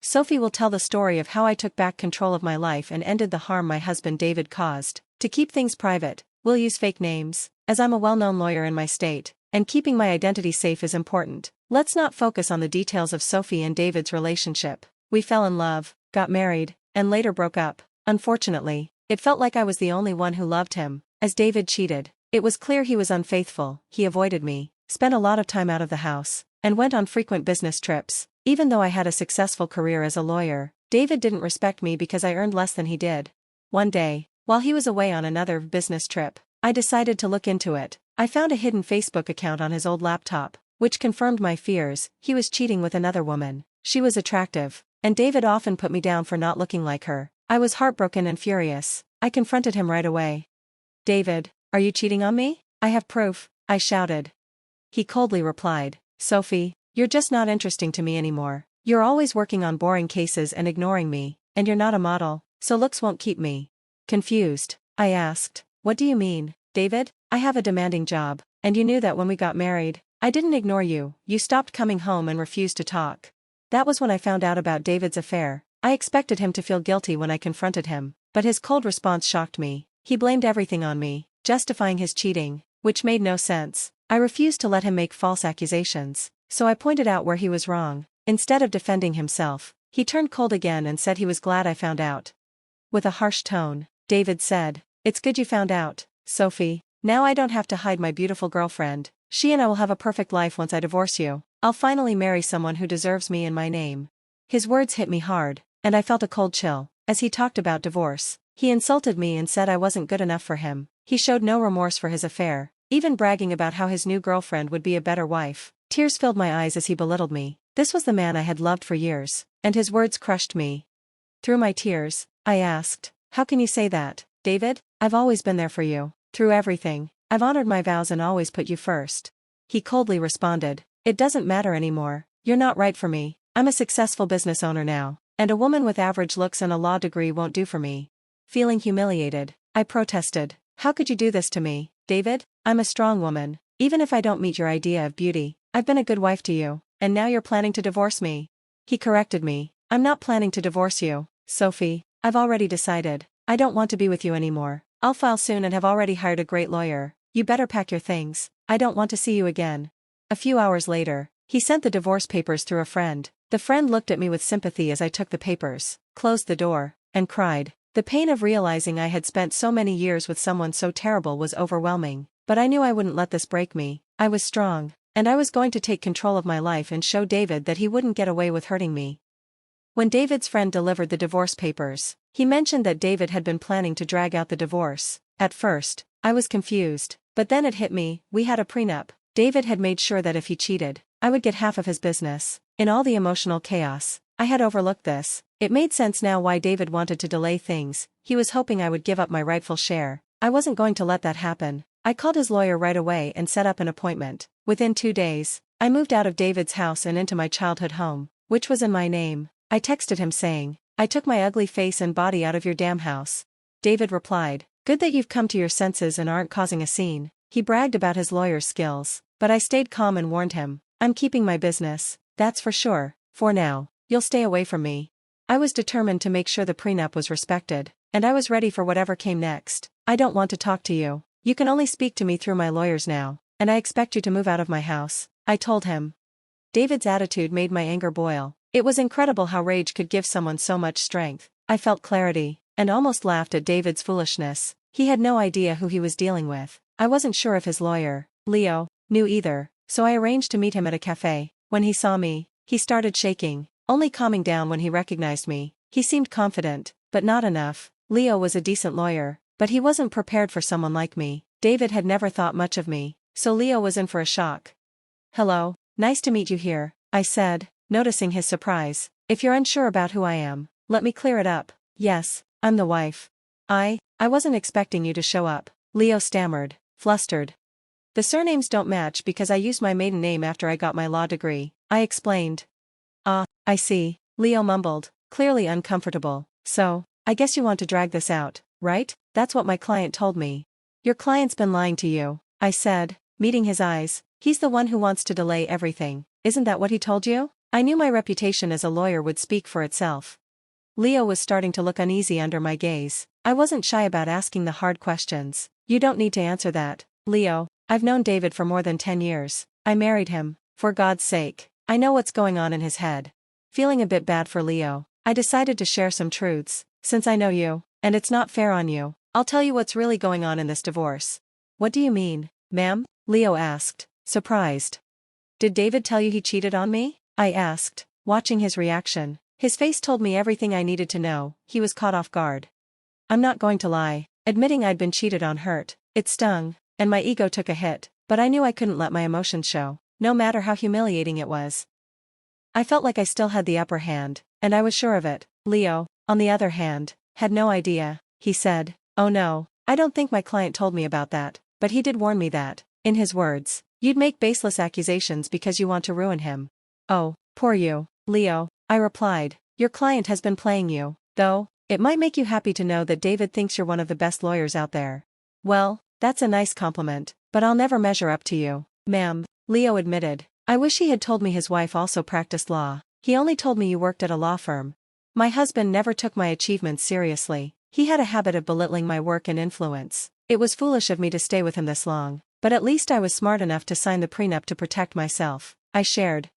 Sophie will tell the story of how I took back control of my life and ended the harm my husband David caused. To keep things private, we'll use fake names, as I'm a well-known lawyer in my state, and keeping my identity safe is important. Let's not focus on the details of Sophie and David's relationship. We fell in love, got married, and later broke up. Unfortunately, it felt like I was the only one who loved him, as David cheated. It was clear he was unfaithful, he avoided me, spent a lot of time out of the house, and went on frequent business trips. Even though I had a successful career as a lawyer, David didn't respect me because I earned less than he did. One day, while he was away on another business trip, I decided to look into it. I found a hidden Facebook account on his old laptop, which confirmed my fears. He was cheating with another woman. She was attractive, and David often put me down for not looking like her. I was heartbroken and furious. I confronted him right away. "David, are you cheating on me? I have proof," I shouted. He coldly replied, "Sophie, you're just not interesting to me anymore. You're always working on boring cases and ignoring me, and you're not a model, so looks won't keep me." Confused, I asked, "What do you mean, David? I have a demanding job, and you knew that when we got married. I didn't ignore you, you stopped coming home and refused to talk." That was when I found out about David's affair. I expected him to feel guilty when I confronted him, but his cold response shocked me. He blamed everything on me, justifying his cheating, which made no sense. I refused to let him make false accusations, so I pointed out where he was wrong. Instead of defending himself, he turned cold again and said he was glad I found out. With a harsh tone, David said, "It's good you found out, Sophie. Now I don't have to hide my beautiful girlfriend. She and I will have a perfect life once I divorce you. I'll finally marry someone who deserves me and my name." His words hit me hard, and I felt a cold chill. As he talked about divorce, he insulted me and said I wasn't good enough for him. He showed no remorse for his affair, even bragging about how his new girlfriend would be a better wife. Tears filled my eyes as he belittled me. This was the man I had loved for years, and his words crushed me. Through my tears, I asked, "How can you say that, David? I've always been there for you. Through everything, I've honored my vows and always put you first." He coldly responded, "It doesn't matter anymore. You're not right for me. I'm a successful business owner now, and a woman with average looks and a law degree won't do for me." Feeling humiliated, I protested, "How could you do this to me, David? I'm a strong woman. Even if I don't meet your idea of beauty, I've been a good wife to you, and now you're planning to divorce me." He corrected me, "I'm not planning to divorce you, Sophie. I've already decided. I don't want to be with you anymore. I'll file soon and have already hired a great lawyer. You better pack your things. I don't want to see you again." A few hours later, he sent the divorce papers through a friend. The friend looked at me with sympathy as I took the papers, closed the door, and cried. The pain of realizing I had spent so many years with someone so terrible was overwhelming, but I knew I wouldn't let this break me. I was strong, and I was going to take control of my life and show David that he wouldn't get away with hurting me. When David's friend delivered the divorce papers, he mentioned that David had been planning to drag out the divorce. At first, I was confused, but then it hit me, we had a prenup. David had made sure that if he cheated, I would get half of his business. In all the emotional chaos, I had overlooked this. It made sense now why David wanted to delay things. He was hoping I would give up my rightful share. I wasn't going to let that happen. I called his lawyer right away and set up an appointment. Within 2 days, I moved out of David's house and into my childhood home, which was in my name. I texted him saying, "I took my ugly face and body out of your damn house." David replied, "Good that you've come to your senses and aren't causing a scene." He bragged about his lawyer's skills, but I stayed calm and warned him, "I'm keeping my business, that's for sure. For now, you'll stay away from me." I was determined to make sure the prenup was respected, and I was ready for whatever came next. "I don't want to talk to you. You can only speak to me through my lawyers now, and I expect you to move out of my house," I told him. David's attitude made my anger boil. It was incredible how rage could give someone so much strength. I felt clarity, and almost laughed at David's foolishness. He had no idea who he was dealing with. I wasn't sure if his lawyer, Leo, knew either, so I arranged to meet him at a cafe. When he saw me, he started shaking, only calming down when he recognized me. He seemed confident, but not enough. Leo was a decent lawyer, but he wasn't prepared for someone like me. David had never thought much of me, so Leo was in for a shock. "Hello, nice to meet you here," I said, noticing his surprise. "If you're unsure about who I am, let me clear it up. Yes, I'm the wife." I wasn't expecting you to show up," Leo stammered, flustered. "The surnames don't match because I used my maiden name after I got my law degree," I explained. "Ah, I see," Leo mumbled, clearly uncomfortable. "So, I guess you want to drag this out, right? That's what my client told me." "Your client's been lying to you," I said, meeting his eyes. "He's the one who wants to delay everything. Isn't that what he told you?" I knew my reputation as a lawyer would speak for itself. Leo was starting to look uneasy under my gaze. I wasn't shy about asking the hard questions. You don't need to answer that, Leo. I've known David for more than 10 years. I married him, for God's sake. I know what's going on in his head. Feeling a bit bad for Leo, I decided to share some truths. Since I know you, and it's not fair on you, I'll tell you what's really going on in this divorce. What do you mean, ma'am? Leo asked, surprised. Did David tell you he cheated on me? I asked, watching his reaction. His face told me everything I needed to know. He was caught off guard. I'm not going to lie. Admitting I'd been cheated on hurt. It stung, and my ego took a hit, but I knew I couldn't let my emotions show, no matter how humiliating it was. I felt like I still had the upper hand, and I was sure of it. Leo, on the other hand, had no idea. He said, "Oh no, I don't think my client told me about that, but he did warn me that, in his words, you'd make baseless accusations because you want to ruin him." Oh, poor you, Leo, I replied. Your client has been playing you, though. It might make you happy to know that David thinks you're one of the best lawyers out there. Well, that's a nice compliment, but I'll never measure up to you, ma'am, Leo admitted. I wish he had told me his wife also practiced law. He only told me you worked at a law firm. My husband never took my achievements seriously. He had a habit of belittling my work and influence. It was foolish of me to stay with him this long, but at least I was smart enough to sign the prenup to protect myself. I shared.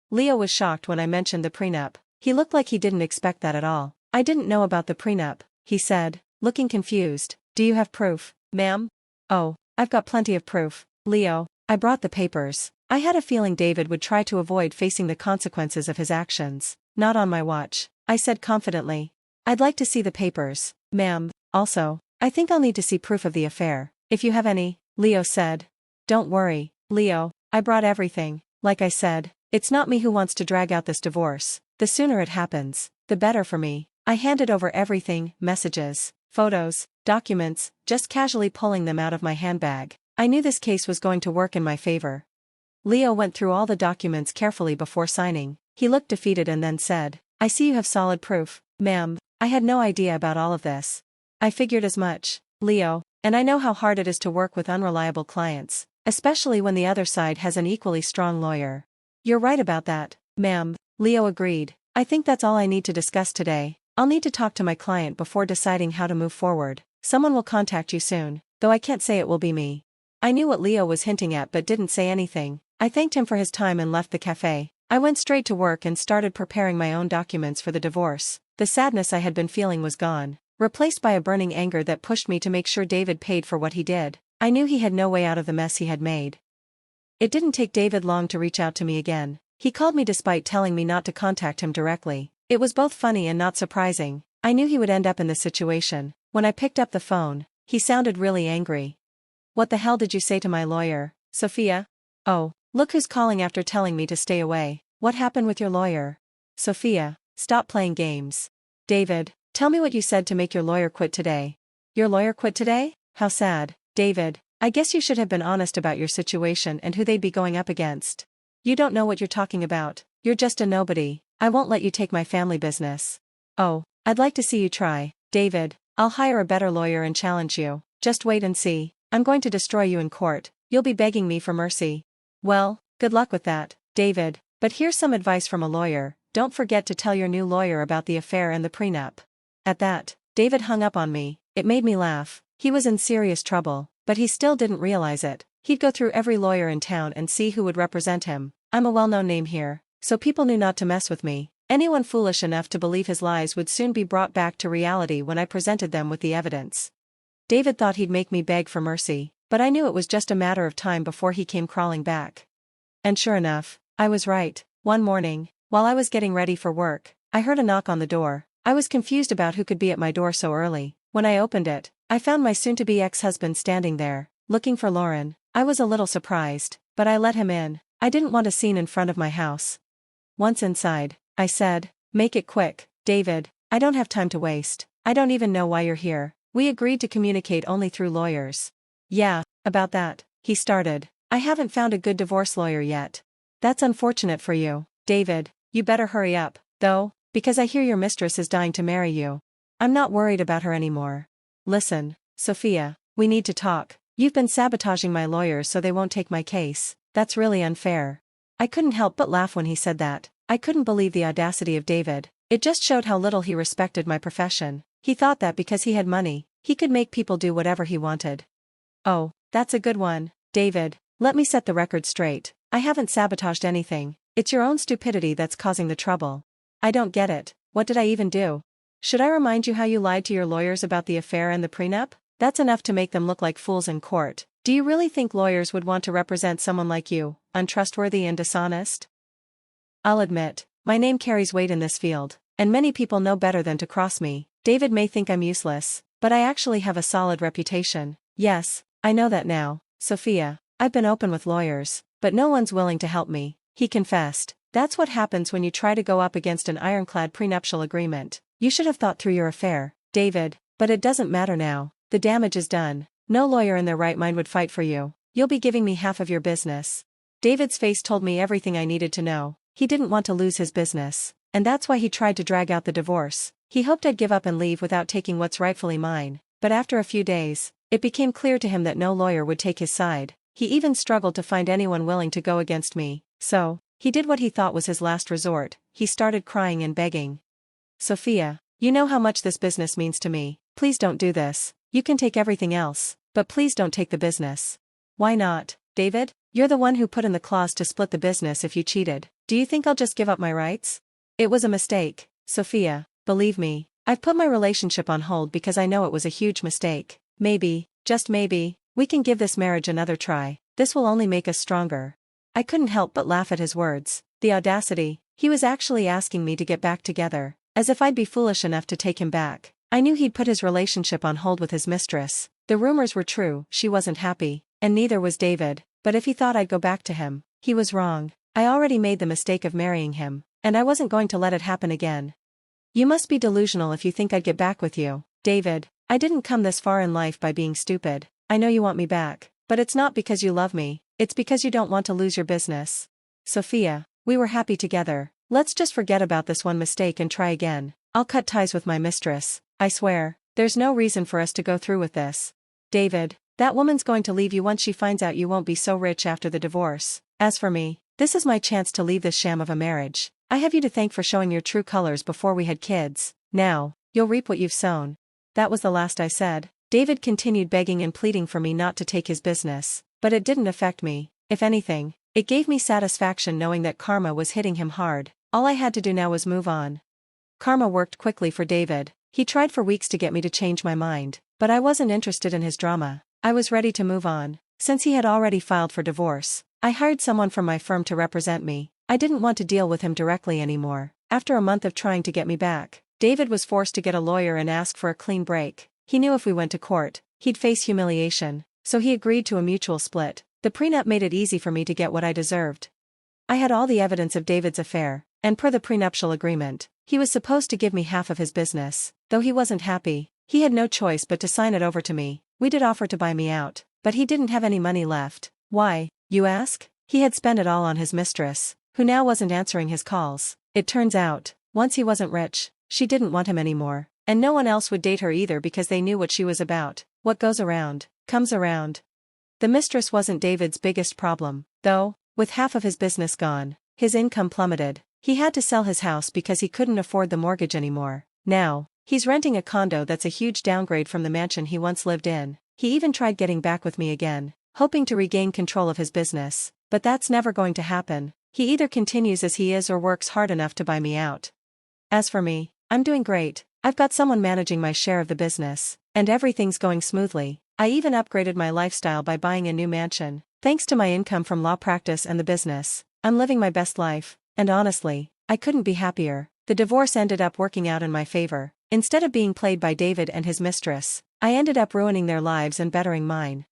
Leo was shocked when I mentioned the prenup. He looked like he didn't expect that at all. I didn't know about the prenup, he said, looking confused. Do you have proof, ma'am? Oh, I've got plenty of proof, Leo. I brought the papers. I had a feeling David would try to avoid facing the consequences of his actions. Not on my watch, I said confidently. I'd like to see the papers, ma'am. Also, I think I'll need to see proof of the affair, if you have any, Leo said. Don't worry, Leo, I brought everything. Like I said, it's not me who wants to drag out this divorce. The sooner it happens, the better for me. I handed over everything, messages, photos, documents, just casually pulling them out of my handbag. I knew this case was going to work in my favor. Leo went through all the documents carefully before signing. He looked defeated and then said, I see you have solid proof, ma'am. I had no idea about all of this. I figured as much, Leo, and I know how hard it is to work with unreliable clients, especially when the other side has an equally strong lawyer. You're right about that, ma'am, Leo agreed. I think that's all I need to discuss today. I'll need to talk to my client before deciding how to move forward. Someone will contact you soon, though I can't say it will be me. I knew what Leo was hinting at but didn't say anything. I thanked him for his time and left the cafe. I went straight to work and started preparing my own documents for the divorce. The sadness I had been feeling was gone, replaced by a burning anger that pushed me to make sure David paid for what he did. I knew he had no way out of the mess he had made. It didn't take David long to reach out to me again. He called me despite telling me not to contact him directly. It was both funny and not surprising. I knew he would end up in this situation. When I picked up the phone, he sounded really angry. What the hell did you say to my lawyer, Sophia? Oh, look who's calling after telling me to stay away. What happened with your lawyer? Sophia, stop playing games. David, tell me what you said to make your lawyer quit today. Your lawyer quit today? How sad. David, I guess you should have been honest about your situation and who they'd be going up against. You don't know what you're talking about. You're just a nobody. I won't let you take my family business. Oh, I'd like to see you try. David, I'll hire a better lawyer and challenge you. Just wait and see. I'm going to destroy you in court. You'll be begging me for mercy. Well, good luck with that, David. But here's some advice from a lawyer. Don't forget to tell your new lawyer about the affair and the prenup. At that, David hung up on me. It made me laugh. He was in serious trouble, but he still didn't realize it. He'd go through every lawyer in town and see who would represent him. I'm a well-known name here, so people knew not to mess with me. Anyone foolish enough to believe his lies would soon be brought back to reality when I presented them with the evidence. David thought he'd make me beg for mercy, but I knew it was just a matter of time before he came crawling back. And sure enough, I was right. One morning, while I was getting ready for work, I heard a knock on the door. I was confused about who could be at my door so early. When I opened it, I found my soon-to-be ex-husband standing there, looking for Lauren. I was a little surprised, but I let him in. I didn't want a scene in front of my house. Once inside, I said, "Make it quick, David. I don't have time to waste. I don't even know why you're here. We agreed to communicate only through lawyers." "Yeah, about that," he started. "I haven't found a good divorce lawyer yet." "That's unfortunate for you, David. You better hurry up, though, because I hear your mistress is dying to marry you." "I'm not worried about her anymore." "Listen, Sophia, we need to talk. You've been sabotaging my lawyers so they won't take my case. That's really unfair." I couldn't help but laugh when he said that. I couldn't believe the audacity of David. It just showed how little he respected my profession. He thought that because he had money, he could make people do whatever he wanted. Oh, that's a good one, David. Let me set the record straight. I haven't sabotaged anything. It's your own stupidity that's causing the trouble. I don't get it. What did I even do? Should I remind you how you lied to your lawyers about the affair and the prenup? That's enough to make them look like fools in court. Do you really think lawyers would want to represent someone like you, untrustworthy and dishonest? I'll admit, my name carries weight in this field, and many people know better than to cross me. David may think I'm useless, but I actually have a solid reputation. Yes, I know that now, Sophia. I've been open with lawyers, but no one's willing to help me, he confessed. That's what happens when you try to go up against an ironclad prenuptial agreement. You should have thought through your affair, David, but it doesn't matter now. The damage is done. No lawyer in their right mind would fight for you. You'll be giving me half of your business. David's face told me everything I needed to know. He didn't want to lose his business, and that's why he tried to drag out the divorce. He hoped I'd give up and leave without taking what's rightfully mine, but after a few days, it became clear to him that no lawyer would take his side. He even struggled to find anyone willing to go against me, so he did what he thought was his last resort. He started crying and begging. Sophia, you know how much this business means to me. Please don't do this. You can take everything else, but please don't take the business. Why not, David? You're the one who put in the clause to split the business if you cheated. Do you think I'll just give up my rights? It was a mistake, Sophia. Believe me, I've put my relationship on hold because I know it was a huge mistake. Maybe, just maybe, we can give this marriage another try. This will only make us stronger. I couldn't help but laugh at his words. The audacity. He was actually asking me to get back together, as if I'd be foolish enough to take him back. I knew he'd put his relationship on hold with his mistress. The rumors were true, she wasn't happy, and neither was David, but if he thought I'd go back to him, he was wrong. I already made the mistake of marrying him, and I wasn't going to let it happen again. You must be delusional if you think I'd get back with you, David. I didn't come this far in life by being stupid. I know you want me back, but it's not because you love me, it's because you don't want to lose your business. Sophia, we were happy together. Let's just forget about this one mistake and try again. I'll cut ties with my mistress. I swear, there's no reason for us to go through with this. David, that woman's going to leave you once she finds out you won't be so rich after the divorce. As for me, this is my chance to leave this sham of a marriage. I have you to thank for showing your true colors before we had kids. Now, you'll reap what you've sown. That was the last I said. David continued begging and pleading for me not to take his business, but it didn't affect me. If anything, it gave me satisfaction knowing that karma was hitting him hard. All I had to do now was move on. Karma worked quickly for David. He tried for weeks to get me to change my mind, but I wasn't interested in his drama. I was ready to move on. Since he had already filed for divorce, I hired someone from my firm to represent me. I didn't want to deal with him directly anymore. After a month of trying to get me back, David was forced to get a lawyer and ask for a clean break. He knew if we went to court, he'd face humiliation, so he agreed to a mutual split. The prenup made it easy for me to get what I deserved. I had all the evidence of David's affair, and per the prenuptial agreement, he was supposed to give me half of his business. Though he wasn't happy, he had no choice but to sign it over to me. We did offer to buy me out, but he didn't have any money left. Why, you ask? He had spent it all on his mistress, who now wasn't answering his calls. It turns out, once he wasn't rich, she didn't want him anymore, and no one else would date her either because they knew what she was about. What goes around, comes around. The mistress wasn't David's biggest problem, though. With half of his business gone, his income plummeted. He had to sell his house because he couldn't afford the mortgage anymore. Now, he's renting a condo that's a huge downgrade from the mansion he once lived in. He even tried getting back with me again, hoping to regain control of his business, but that's never going to happen. He either continues as he is or works hard enough to buy me out. As for me, I'm doing great. I've got someone managing my share of the business, and everything's going smoothly. I even upgraded my lifestyle by buying a new mansion. Thanks to my income from law practice and the business, I'm living my best life, and honestly, I couldn't be happier. The divorce ended up working out in my favor. Instead of being played by David and his mistress, I ended up ruining their lives and bettering mine.